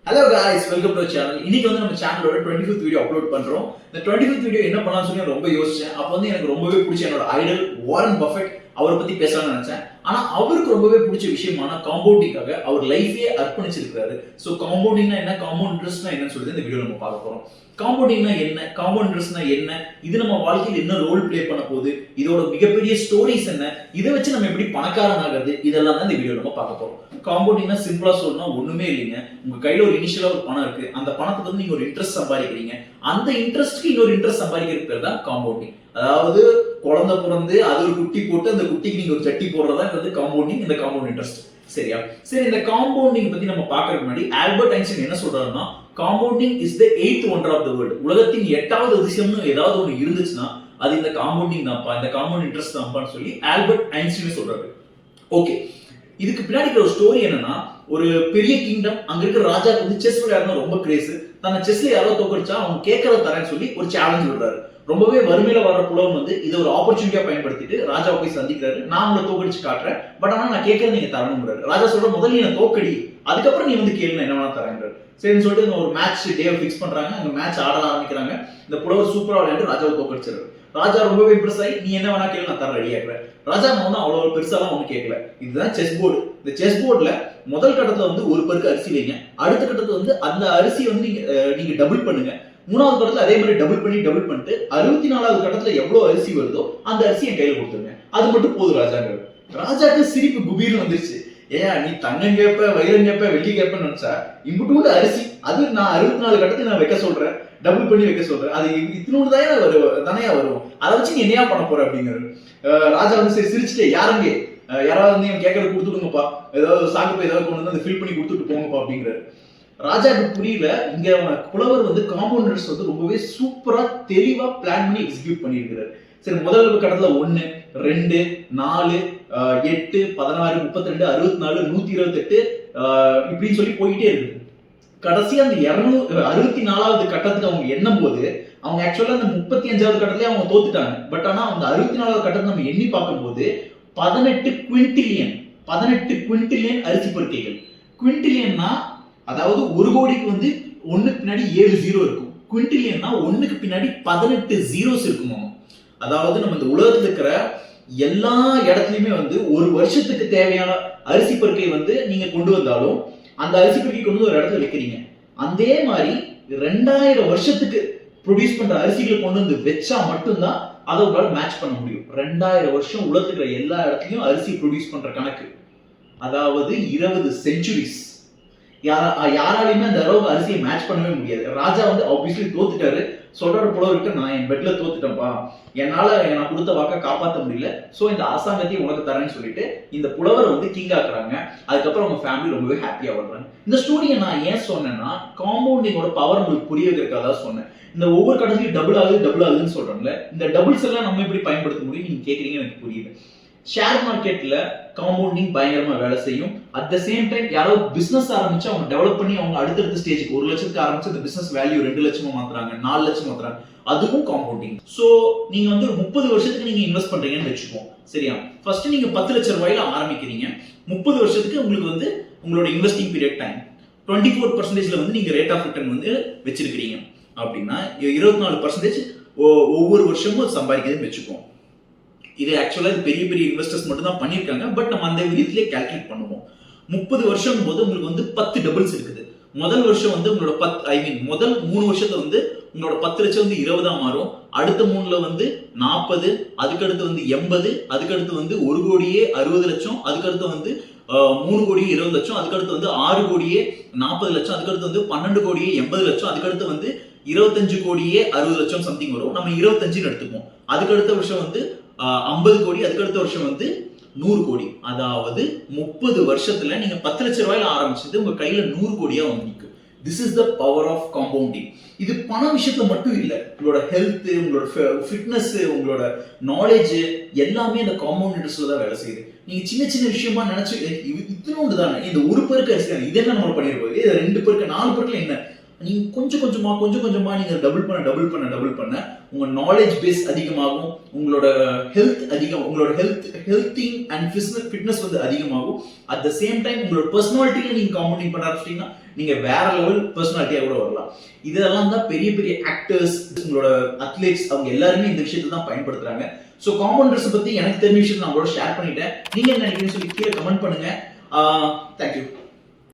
Hello guys, welcome to channel. இன்னைக்கு வந்து நம்ம சேனலோட 25th வீடியோ அப்லோட் பண்றோம். இந்த 25th வீடியோ என்ன பண்ணலாம்னு சொல்லி ரொம்ப யோசிச்சேன். அப்ப வந்து எனக்கு ரொம்பவே பிடிச்ச என்னோட ஐடல் வாரன் பஃபெட் அவரை பத்தி பேசலாம்னு நினைச்சேன். ஆனா அவருக்கு ரொம்பவே பிடிச்ச விஷயமான காம்பவுண்டிங்காக அவர் லைஃபையே அர்ப்பணிச்சிருக்காரு. சோ காம்பவுண்டிங்னா என்ன, காம்பவுண்ட் இன்ட்ரெஸ்ட்னா என்னன்னு சொல்லி இந்த வீடியோ நம்ம பார்க்க போறோம். காம்பவுண்டிங்னா என்ன, காம்பவுண்ட் இன்ட்ரெஸ்ட்னா என்ன, இது நம்ம வாழ்க்கையில் என்ன ரோல் பிளே பண்ண போகுது, இதோட மிகப்பெரிய ஸ்டோரிஸ் என்ன, இதை வச்சு நம்ம எப்படி பணக்காரன் ஆகிறது, இதெல்லாம் தான் இந்த வீடியோ நம்ம பார்க்க போறோம். காம்பவுண்டிங்னா சிம்பிளா சொல்லணும்னா ஒண்ணுமே இல்லைங்க. உங்க கையில ஒரு இனிஷியலா ஒரு பணம் இருக்கு, அந்த பணத்துக்கு வந்து நீங்க ஒரு இன்ட்ரெஸ்ட் சம்பாதிக்கிறீங்க, அந்த இன்ட்ரெஸ்ட்க்கு இன்னொரு இன்ட்ரெஸ்ட் சம்பாதிக்கிறது பேர் தான் காம்பவுண்டிங். அதாவது குழந்தை பிறந்து அது ஒரு குட்டி போட்டு அந்த குட்டிக்கு நீங்க ஒரு சட்டி போடுறதா வந்து காம்பவுண்டிங், இந்த காம்பவுண்ட் இன்ட்ரெஸ்ட். சரியா? சரி, இந்த காம்பவுண்டிங் பத்தி நம்ம பார்க்கறதுக்கு முன்னாடி ஆல்பர்ட் ஐன்ஸ்டீன் என்ன சொல்றாருன்னா, compounding is the 8th wonder of the world. உலகத்தின் 8வது அதிசயம்னு ஏதாவது ஒன்று இருந்துச்சுன்னா அது இந்த காம்பவுண்டிங் தான்ப்பா, இந்த காம்பவுண்ட் இன்ட்ரெஸ்ட் தான்ப்பான்னு சொல்லி ஆல்பர்ட் ஐன்ஸ்டீன் சொல்றாரு. ஓகே, இதுக்கு பின்னாடி ஒரு ஸ்டோரி என்னன்னா, ஒரு பெரிய கிங்டம், அங்க இருக்கிற ராஜாக்கு வந்து செஸ் விளையாடுறது ரொம்ப கிரேஸ். தன்னை செஸ்ல யாரோ தோக்கடிச்சா அவங்க கேட்கறத தரேன்னு சொல்லி ஒரு சேலஞ்ச் விடுறாரு. ரொம்பவே வறுமையில வர்ற புலவன் வந்து இதை ஒரு ஆப்பர்ச்சுனிட்டியா பயன்படுத்திட்டு ராஜாவை போய் சந்திக்கிறாரு. நான் உங்களை தோக்கடிச்சு காட்டுறேன், பட் ஆனா நான் கேட்கறது நீங்க தரணும்ன்றாரு. ராஜா சொல்ற, முதல்ல நீ தோக்கடி, அதுக்கப்புறம் நீ வந்து கேள்வி என்ன வேணா தரேன்றாரு. சரின்னு சொல்லிட்டு ஒரு மேட்ச் டே ஃபிக்ஸ் பண்றாங்க. அந்த மேட்ச் ஆட ஆரம்பிக்கிறாங்க. இந்த புலவர் சூப்பரா விளையாண்டு ராஜாவை தோக்கடிச்சிருக்காரு. ராஜா ரொம்பவே இம்ப்ரெஸ் ஆகி, நீ என்ன வேணா கேள்வி நான் தர ரெடியா இருக்கிறேன். ராஜா ஒன்னும் அவ்வளவு பெருசாலாம் ஒன்னும் கேட்கல. இதுதான் செஸ் போர்டு. இந்த செஸ் போர்டுல முதல் கட்டத்துல வந்து ஒரு பருக்கு அரிசி வைங்க, அடுத்த கட்டத்துல வந்து அந்த அரிசியை வந்து நீங்க டபுள் பண்ணுங்க, மூணாவது கட்டத்துல அதே மாதிரி டபுள் பண்ணிட்டு 64வது கட்டத்துல எவ்வளவு அரிசி வருதோ அந்த அரிசி என் கையில கொடுத்துருங்க, அது மட்டும் போதும் ராஜாங்க. ராஜாக்கு சிரிப்பு குபீர்னு வந்துருச்சு. ஏன் நீ தங்கம் கேப்ப, வைரம் கேப்ப, வெள்ளி கேப்பன்னு நினைச்சா இம்புட்டு அரிசி, அது நான் 64 கட்டத்துக்கு நான் வைக்க சொல்றேன், டபுள் பண்ணி வைக்க சொல்றேன், அது இத்தினோடு தானே வரும், அதை வச்சு நீ என்னையா பண்ண போற அப்படிங்கிறது. ராஜா வந்து சரி சிரிச்சுட்டே, யாருங்க யாராவது வந்து என் கேட்கறது கொடுத்துடுங்கப்பா, ஏதாவது சாக்கு ஏதாவது கொண்டு வந்து ஃபில் பண்ணி கொடுத்துட்டு போங்கப்பா அப்படிங்கிறாரு. ராஜாக்கு புரியல. இங்க புலவர் வந்து காம்பவுண்டர்ஸ் வந்து ரொம்பவே சூப்பரா தெளிவா பிளான் பண்ணி எக்ஸிக்யூட் பண்ணியிருக்கிறாரு. சரி, முதல் கட்டத்துல 1, 2, 4, 8, 16, 32, 64, 128 இப்படின்னு சொல்லி போயிட்டே இருக்கு. கடைசி அந்த 264வது கட்டத்துக்கு அவங்க எண்ணும் போது அவங்க ஆக்சுவலா அந்த 35வது கட்டத்திலே அவங்க தோத்துட்டாங்க. பட் ஆனா அந்த 64வது கட்டத்தை நம்ம எண்ணி பார்க்கும்போது 18 குவிண்டிலியன் அரிசி பருக்கைகள். குவிண்டிலியன்னா அதாவது ஒரு கோடிக்கு வந்து ஒண்ணுக்கு பின்னாடி 7 ஜீரோ இருக்கும். குவிண்டிலியன்னா ஒண்ணுக்கு பின்னாடி 18 ஜீரோஸ் இருக்குமா. அதாவது நம்ம இந்த உலகத்துல இருக்கிற எல்லா இடத்துலயுமே வந்து ஒரு வருஷத்துக்கு தேவையான அரிசி பருக்கை வந்து நீங்க கொண்டு வந்தாலும் அந்த அரிசி பருக்கை கொண்டு வந்து ஒரு இடத்துல வைக்கிறீங்க. அதே மாதிரி 2000 வருஷத்துக்கு ப்ரொடியூஸ் பண்ற அரிசிகளை கொண்டு வந்து வச்சா மட்டும்தான் அதை உங்களால மேட்ச் பண்ண முடியும். 2000 வருஷம் உலகத்துல எல்லா இடத்துலயும் அரிசி ப்ரொடியூஸ் பண்ற கணக்கு, அதாவது 20 செஞ்சுரிஸ். யாராலையுமே அந்த அளவுக்கு அரிசியை மேட்ச் பண்ணவே முடியாது. ராஜா வந்து ஆப்வியஸ்லி தோத்துட்டாரு. சொல்றாரு புலவர்கிட்ட, நான் என் பெட்ல தோத்துட்டேன்ப்பா, என்னால நான் கொடுத்த வாக்க காப்பாற்ற முடியல, சோ இந்த அரசாங்கத்தையும் உனக்கு தரேன்னு சொல்லிட்டு இந்த புலவரை வந்து கிங் ஆக்குறாங்க. அதுக்கப்புறம் அவங்க ஃபேமிலி ரொம்பவே ஹாப்பியா வர்றாங்க. இந்த ஸ்டோரியை நான் ஏன் சொன்னேன்னா, காம்பவுண்டிங்கோட பவர் உங்களுக்கு புரிய வைக்கிறதுக்காக சொன்னேன். இந்த ஒவ்வொரு கட்டத்திலையும் டபுள் ஆகுதுன்னு சொல்றாங்கல்ல, இந்த டபுள்ஸ் எல்லாம் நம்ம எப்படி பயன்படுத்த முடியும் நீங்க கேக்குறீங்க, எனக்கு புரியுது. ஷேர் மார்க்கெட்ல காம்பவுண்டிங் பயங்கரமா வேலை செய்யும். அட் த சேம் டைம் யாராவது பிசினஸ் ஆரம்பிச்சு அவங்க டெவலப் பண்ணி அவங்க அடுத்தடுத்த ஸ்டேஜுக்கு 1 லட்சத்துக்கு ஆரம்பிச்சு அந்த பிசினஸ் வேல்யூ 2 லட்சமா மாத்துறாங்க, 4 லட்சம் மாத்துறாங்க, அதுவும் காம்பவுண்டிங். சோ நீங்க வந்து ஒரு 30 வருஷத்துக்கு நீங்க இன்வெஸ்ட் பண்றீங்கன்னு வச்சுக்கோம். சரியா? ஃபர்ஸ்ட் நீங்க 10 லட்சம் ரூபாயில ஆரம்பிக்கிறீங்க. 30 வருஷத்துக்கு உங்களுக்கு வந்து உங்களோட இன்வெஸ்டிங் பீரியட் டைம் 24% வந்து நீங்க ரேட் ஆஃப் ரிட்டர்ன் வந்து வச்சிருக்கீங்க அப்படின்னா 24% ஒவ்வொரு வருஷமும் சம்பாதிக்கிறதுன்னு வச்சுக்கோம். இது ஆக்சுவலா பெரிய பெரிய இன்வெஸ்டர்ஸ் மட்டும் தான் பண்ணிருக்காங்க. பட் நம்ம அந்த விதத்திலே கால்குலேட் பண்ணுவோம். 30 வருஷம் போது உங்களுக்கு வந்து 10 டபுள்ஸ் இருக்குது. முதல் வருஷம் வந்து உங்களோட முதல் 3 வருஷத்துல வந்து உங்களோட 10 லட்சம் வந்து 20 மாறும். அடுத்த 3ல வந்து 40, அதுக்கடுத்து வந்து 80, அதுக்கடுத்து வந்து 1 கோடியே 60 லட்சம், அதுக்கடுத்து வந்து 3 கோடியே 20 லட்சம், அதுக்கடுத்து வந்து 6 கோடியே 40 லட்சம், அதுக்கடுத்து வந்து 12 கோடியே 80 லட்சம், அதுக்கடுத்து வந்து 25 கோடியே 60 லட்சம் சம்திங் வரும். நம்ம 25ன்னு எடுத்துப்போம். அதுக்கடுத்த வருஷம் வந்து 50 கோடி, அதுக்கடுத்த வருஷம் வந்து 100 கோடி. அதாவது 30 வருஷத்துல நீங்க 10 லட்சம் ரூபாயில ஆரம்பிச்சது உங்க கையில 100 கோடியா வந்து நிற்கும். This is the power of compounding. இது பண விஷயத்துல மட்டும் இல்ல, உங்களோட ஹெல்த், உங்களோட ஃபிட்னஸ், உங்களோட நாலேஜ் எல்லாமே இந்த காம்பவுண்ட் இன்ட்ரெஸ்ட்ல தான் வேலை செய்யுது. நீங்க சின்ன சின்ன விஷயமா நினைச்சு இத்தனோண்டு தானே, இந்த ஒரு பெருக்கு அரிசி இது என்ன நம்ம பண்ணிருப்போம், இது 2 பெருக்கு 4 பெருக்குல என்ன, நீங்க கொஞ்சம் கொஞ்சமா நீங்க டபுள் பண்ண உங்க நாலேஜ் பேஸ் அதிகமாகும், உங்களோட ஹெல்த்திங் அண்ட் ஃபிட்னஸ் வந்து அதிகமாகும். அட் த சேம் டைம் உங்களோட பர்சனாலிட்டியில நீங்க காம்பவுண்டிங் பண்ண ஆரம்பிச்சிட்டீங்கன்னா நீங்க வேற லெவல் பர்சனாலிட்டியா கூட வரலாம். இதெல்லாம் தான் பெரிய பெரிய ஆக்டர்ஸ், உங்களோட அத்லெட்ஸ் அவங்க எல்லாருமே இந்த விஷயத்தை தான் பயன்படுத்துறாங்க. ஸோ காம்பவுண்ட் ட்ரெஸ் பத்தி எனக்கு தெரிஞ்ச விஷயத்தை நான் உங்களோட ஷேர் பண்ணிட்டேன். நீங்க என்ன நினைக்கிறீங்கன்னு சொல்லி கீழே கமெண்ட் பண்ணுங்க. தேங்க்யூ.